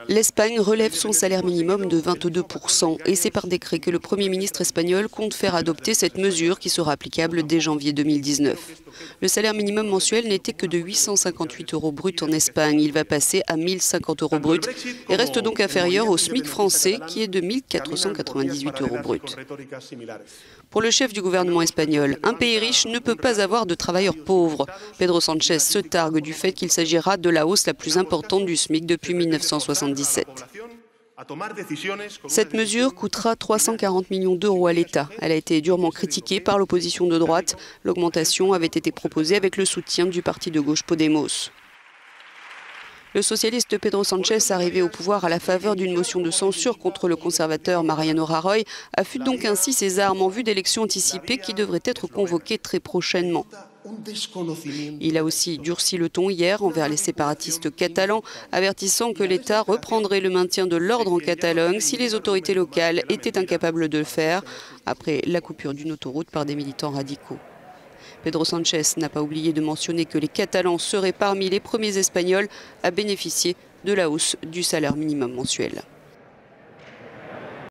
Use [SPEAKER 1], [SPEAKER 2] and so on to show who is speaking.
[SPEAKER 1] L'Espagne relève son salaire minimum de 22% et c'est par décret que le Premier ministre espagnol compte faire adopter cette mesure qui sera applicable dès janvier 2019. Le salaire minimum mensuel n'était que de 858 € brut en Espagne. Il va passer à 1050 € brut et reste donc inférieur au SMIC français qui est de 1498 € brut. Pour le chef du gouvernement espagnol, un pays riche ne peut pas avoir de travailleurs pauvres. Pedro Sánchez se targue du fait qu'il s'agira de la hausse la plus importante du SMIC depuis 1977. Cette mesure coûtera 340 millions d'euros à l'État. Elle a été durement critiquée par l'opposition de droite. L'augmentation avait été proposée avec le soutien du parti de gauche Podemos. Le socialiste Pedro Sánchez, arrivé au pouvoir à la faveur d'une motion de censure contre le conservateur Mariano Rajoy, affûte donc ainsi ses armes en vue d'élections anticipées qui devraient être convoquées très prochainement. Il a aussi durci le ton hier envers les séparatistes catalans, avertissant que l'État reprendrait le maintien de l'ordre en Catalogne si les autorités locales étaient incapables de le faire, après la coupure d'une autoroute par des militants radicaux. Pedro Sánchez n'a pas oublié de mentionner que les Catalans seraient parmi les premiers Espagnols à bénéficier de la hausse du salaire minimum mensuel.